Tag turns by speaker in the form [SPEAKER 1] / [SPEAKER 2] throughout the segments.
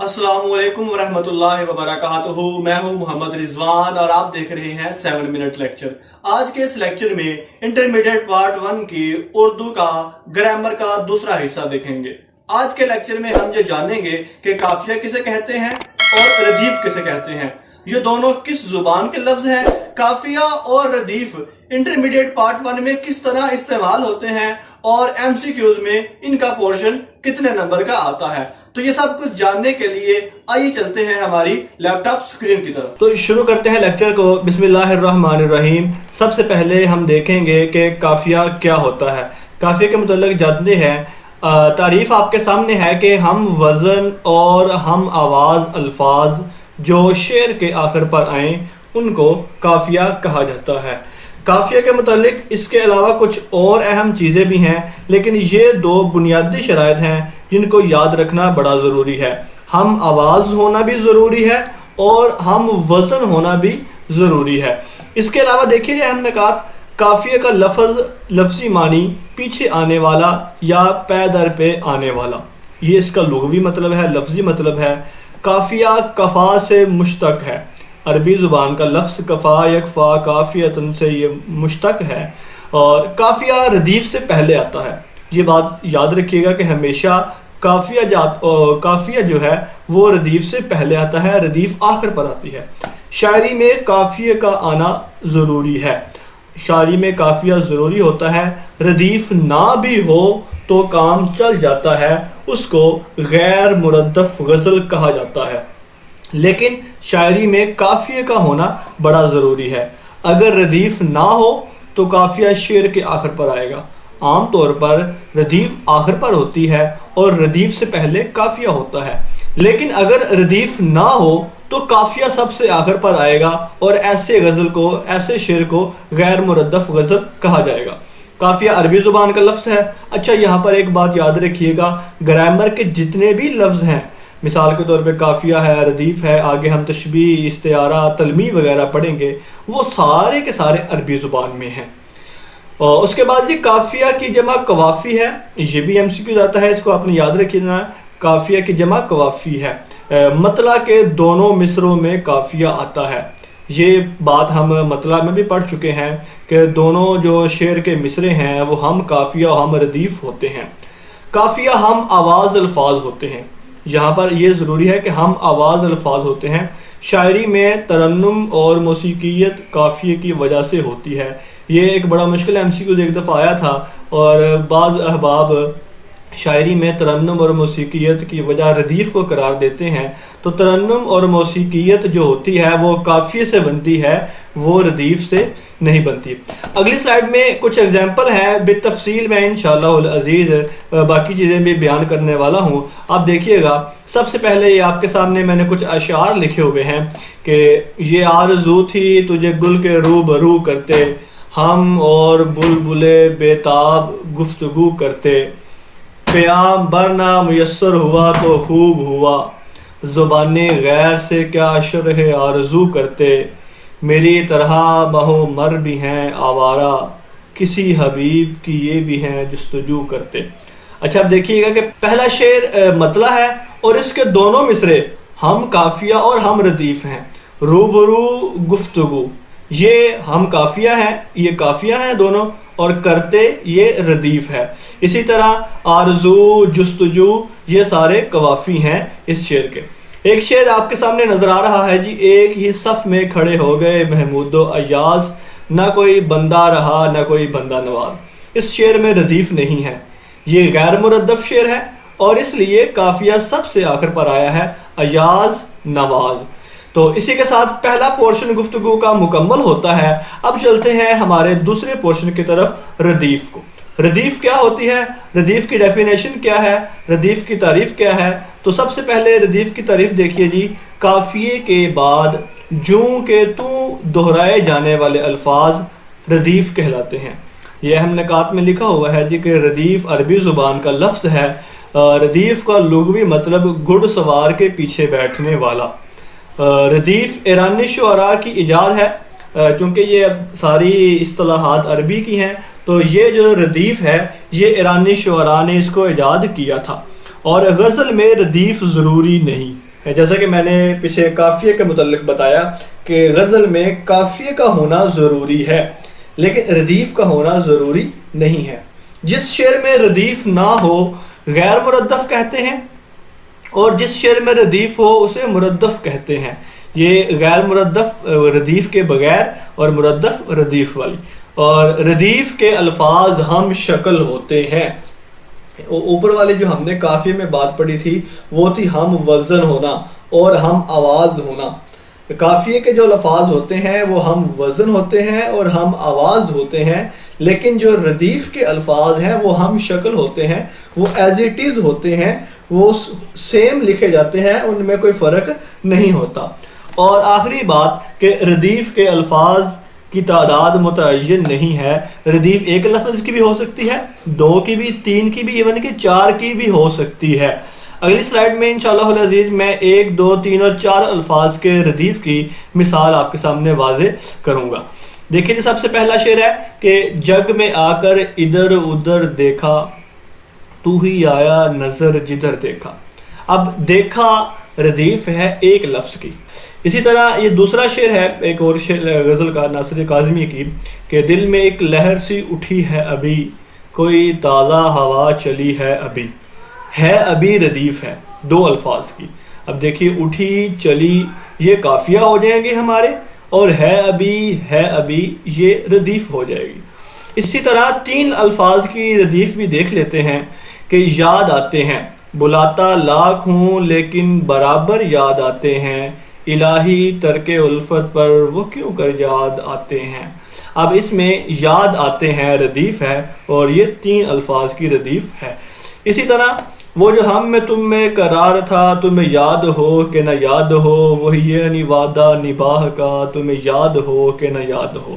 [SPEAKER 1] السلام علیکم ورحمۃ اللہ وبرکاتہ۔ میں ہوں محمد رضوان اور آپ دیکھ رہے ہیں 7 منٹ لیکچر۔ آج کے اس لیکچر میں انٹرمیڈیٹ پارٹ 1 کی اردو کا گرامر کا دوسرا حصہ دیکھیں گے۔ آج کے لیکچر میں ہم یہ جانیں گے کہ قافیہ کسے کہتے ہیں اور ردیف کسے کہتے ہیں، یہ دونوں کس زبان کے لفظ ہیں، قافیہ اور ردیف انٹرمیڈیٹ پارٹ 1 میں کس طرح استعمال ہوتے ہیں اور ایم سی کیوز میں ان کا پورشن کتنے نمبر کا آتا ہے۔ تو یہ سب کچھ جاننے کے لیے آئیے چلتے ہیں ہماری لیپ ٹاپ سکرین کی طرف۔ تو شروع کرتے ہیں لیکچر کو۔ بسم اللہ الرحمن الرحیم۔ سب سے پہلے ہم دیکھیں گے کہ قافیہ کیا ہوتا ہے۔ قافیہ کے متعلق جانتے ہیں۔ تعریف آپ کے سامنے ہے کہ ہم وزن اور ہم آواز الفاظ جو شعر کے آخر پر آئیں ان کو قافیہ کہا جاتا ہے۔ قافیہ کے متعلق اس کے علاوہ کچھ اور اہم چیزیں بھی ہیں، لیکن یہ دو بنیادی شرائط ہیں جن کو یاد رکھنا بڑا ضروری ہے۔ ہم آواز ہونا بھی ضروری ہے اور ہم وزن ہونا بھی ضروری ہے۔ اس کے علاوہ دیکھیے یہ اہم نکات۔ قافیہ کا لفظی معنی پیچھے آنے والا یا پے در پہ آنے والا، یہ اس کا لغوی مطلب ہے، لفظی مطلب ہے۔ قافیہ کفا سے مشتق ہے۔ عربی زبان کا لفظ کفا یکفا قافیتن سے یہ مشتق ہے، اور قافیہ ردیف سے پہلے آتا ہے۔ یہ بات یاد رکھیے گا کہ ہمیشہ قافیہ جو ہے وہ ردیف سے پہلے آتا ہے، ردیف آخر پر آتی ہے۔ شاعری میں قافیہ کا آنا ضروری ہے، شاعری میں قافیہ ضروری ہوتا ہے۔ ردیف نہ بھی ہو تو کام چل جاتا ہے، اس کو غیر مردف غزل کہا جاتا ہے، لیکن شاعری میں قافیہ کا ہونا بڑا ضروری ہے۔ اگر ردیف نہ ہو تو قافیہ شعر کے آخر پر آئے گا۔ عام طور پر ردیف آخر پر ہوتی ہے اور ردیف سے پہلے قافیہ ہوتا ہے، لیکن اگر ردیف نہ ہو تو قافیہ سب سے آخر پر آئے گا اور ایسے شعر کو غیر مردف غزل کہا جائے گا۔ قافیہ عربی زبان کا لفظ ہے۔ اچھا، یہاں پر ایک بات یاد رکھیے گا، گرامر کے جتنے بھی لفظ ہیں، مثال کے طور پہ قافیہ ہے، ردیف ہے، آگے ہم تشبیہ، استعارہ، تلمیح وغیرہ پڑھیں گے، وہ سارے کے سارے عربی زبان میں ہیں۔ اور اس کے بعد یہ قافیہ کی جمع قوافی ہے، یہ بھی ایم سی کیو جاتا ہے، اس کو آپ نے یاد رکھنا ہے۔ قافیہ کی جمع قوافی ہے، مطلع کے دونوں مصروں میں قافیہ آتا ہے۔ یہ بات ہم مطلع میں بھی پڑھ چکے ہیں کہ دونوں جو شعر کے مصرے ہیں وہ ہم قافیہ اور ہم ردیف ہوتے ہیں۔ قافیہ ہم آواز الفاظ ہوتے ہیں، یہاں پر یہ ضروری ہے کہ ہم آواز الفاظ ہوتے ہیں۔ شاعری میں ترنم اور موسیقیت قافیے کی وجہ سے ہوتی ہے۔ یہ ایک بڑا مشکل ایم سی کیو ایک دفعہ آیا تھا، اور بعض احباب شاعری میں ترنم اور موسیقیت کی وجہ ردیف کو قرار دیتے ہیں، تو ترنم اور موسیقیت جو ہوتی ہے وہ قافیے سے بنتی ہے، وہ ردیف سے نہیں بنتی۔ اگلی سلائیڈ میں کچھ ایگزامپل ہیں، بالتفصیل میں انشاءاللہ العزیز باقی چیزیں بھی بیان کرنے والا ہوں، آپ دیکھیے گا۔ سب سے پہلے یہ آپ کے سامنے میں نے کچھ اشعار لکھے ہوئے ہیں کہ یہ آرزو تھی تجھے گل کے روبرو کرتے، ہم اور بلبلے بےتاب گفتگو کرتے، پیام برنا میسر ہوا تو خوب ہوا، زبانی غیر سے کیا شرح آرزو کرتے، میری طرح بہو مر بھی ہیں آوارہ، کسی حبیب کی یہ بھی ہیں جستجو کرتے۔ اچھا، اب دیکھیے گا کہ پہلا شعر مطلع ہے اور اس کے دونوں مصرے ہم قافیہ اور ہم ردیف ہیں۔ روبرو گفتگو، یہ ہم قافیہ ہیں، یہ قافیہ ہیں دونوں، اور کرتے یہ ردیف ہے۔ اسی طرح آرزو، جستجو، یہ سارے قوافی ہیں اس شعر کے۔ ایک شعر آپ کے سامنے نظر آ رہا ہے جی، ایک ہی صف میں کھڑے ہو گئے محمود و ایاز، نہ کوئی بندہ رہا نہ کوئی بندہ نواز۔ اس شعر میں ردیف نہیں ہے، یہ غیر مردف شعر ہے اور اس لیے قافیہ سب سے آخر پر آیا ہے، ایاز، نواز۔ تو اسی کے ساتھ پہلا پورشن گفتگو کا مکمل ہوتا ہے۔ اب چلتے ہیں ہمارے دوسرے پورشن کی طرف، ردیف کو۔ ردیف کیا ہوتی ہے، ردیف کی ڈیفینیشن کیا ہے، ردیف کی تعریف کیا ہے؟ تو سب سے پہلے ردیف کی تعریف دیکھیے جی، قافیے کے بعد جوں کے توں دہرائے جانے والے الفاظ ردیف کہلاتے ہیں۔ یہ اہم نکات میں لکھا ہوا ہے جی کہ ردیف عربی زبان کا لفظ ہے۔ ردیف کا لغوی مطلب گھڑ سوار کے پیچھے بیٹھنے والا۔ ردیف ایرانی شعراء کی ایجاد ہے، چونکہ یہ ساری اصطلاحات عربی کی ہیں، تو یہ جو ردیف ہے یہ ایرانی شعراء نے اس کو ایجاد کیا تھا، اور غزل میں ردیف ضروری نہیں، جیسا کہ میں نے پیچھے قافیے کے متعلق بتایا کہ غزل میں قافیے کا ہونا ضروری ہے لیکن ردیف کا ہونا ضروری نہیں ہے. جس شعر میں ردیف نہ ہو غیر مردف کہتے ہیں اور جس شعر میں ردیف ہو اسے مردف کہتے ہیں. یہ غیر مردف ردیف کے بغیر اور مردف ردیف والی. اور ردیف کے الفاظ ہم شکل ہوتے ہیں. اوپر والی جو ہم نے قافیے میں بات پڑھی تھی وہ تھی ہم وزن ہونا اور ہم آواز ہونا. قافیے کے جو الفاظ ہوتے ہیں وہ ہم وزن ہوتے ہیں اور ہم آواز ہوتے ہیں، لیکن جو ردیف کے الفاظ ہیں وہ ہم شکل ہوتے ہیں، وہ ایز اٹ از ہوتے ہیں، وہ سیم لکھے جاتے ہیں، ان میں کوئی فرق نہیں ہوتا. اور آخری بات کہ ردیف کے الفاظ کی تعداد متعین نہیں ہے. ردیف ایک لفظ کی بھی ہو سکتی ہے، 2 کی بھی، 3 کی بھی، ایون کہ 4 کی بھی ہو سکتی ہے. اگلی سلائیڈ میں انشاءاللہ العزیز میں 1، 2، 3 اور 4 الفاظ کے ردیف کی مثال آپ کے سامنے واضح کروں گا. دیکھیں جی، سب سے پہلا شعر ہے کہ جگ میں آ کر ادھر ادھر دیکھا، تو ہی آیا نظر جدھر دیکھا. اب دیکھا ردیف ہے ایک لفظ کی. اسی طرح یہ دوسرا شعر ہے ایک اور شعر غزل کا ناصر کاظمی کی کہ دل میں ایک لہر سی اٹھی ہے ابھی، کوئی تازہ ہوا چلی ہے ابھی. ہے ابھی ردیف ہے 2 الفاظ کی. اب دیکھیے اٹھی چلی یہ قافیہ ہو جائیں گے ہمارے، اور ہے ابھی یہ ردیف ہو جائے گی. اسی طرح 3 الفاظ کی ردیف بھی دیکھ لیتے ہیں کہ یاد آتے ہیں، بلاتا لاکھ ہوں لیکن برابر یاد آتے ہیں، الہی ترک الفت پر وہ کیوں کر یاد آتے ہیں. اب اس میں یاد آتے ہیں ردیف ہے اور یہ 3 الفاظ کی ردیف ہے. اسی طرح وہ جو ہم میں تم میں قرار تھا، تمہیں یاد ہو کہ نہ یاد ہو، وہی یہ وعدہ نباہ کا، تمہیں یاد ہو کہ نہ یاد ہو.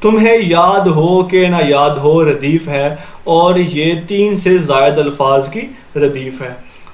[SPEAKER 1] تمہیں یاد ہو کہ نہ یاد ہو ردیف ہے اور یہ 3 سے زائد الفاظ کی ردیف ہے.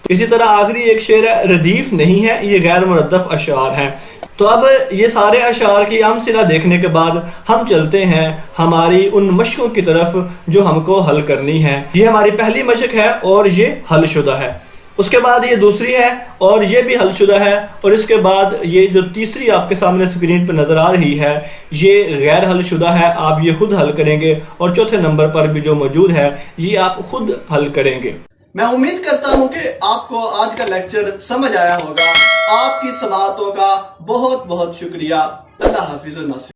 [SPEAKER 1] اسی طرح آخری ایک شعر ہے ردیف نہیں ہے، یہ غیر مردف اشعار ہیں. تو اب یہ سارے اشعار کی امثلہ دیکھنے کے بعد ہم چلتے ہیں ہماری ان مشقوں کی طرف جو ہم کو حل کرنی ہے. یہ ہماری پہلی مشق ہے اور یہ حل شدہ ہے. اس کے بعد یہ دوسری ہے اور یہ بھی حل شدہ ہے. اور اس کے بعد یہ جو تیسری آپ کے سامنے اسکرین پہ نظر آ رہی ہے یہ غیر حل شدہ ہے، آپ یہ خود حل کریں گے. اور چوتھے نمبر پر بھی جو موجود ہے یہ آپ خود حل کریں گے. میں امید کرتا ہوں کہ آپ کو آج کا لیکچر سمجھ آیا ہوگا. آپ کی سماعتوں کا بہت بہت شکریہ. اللہ حافظ.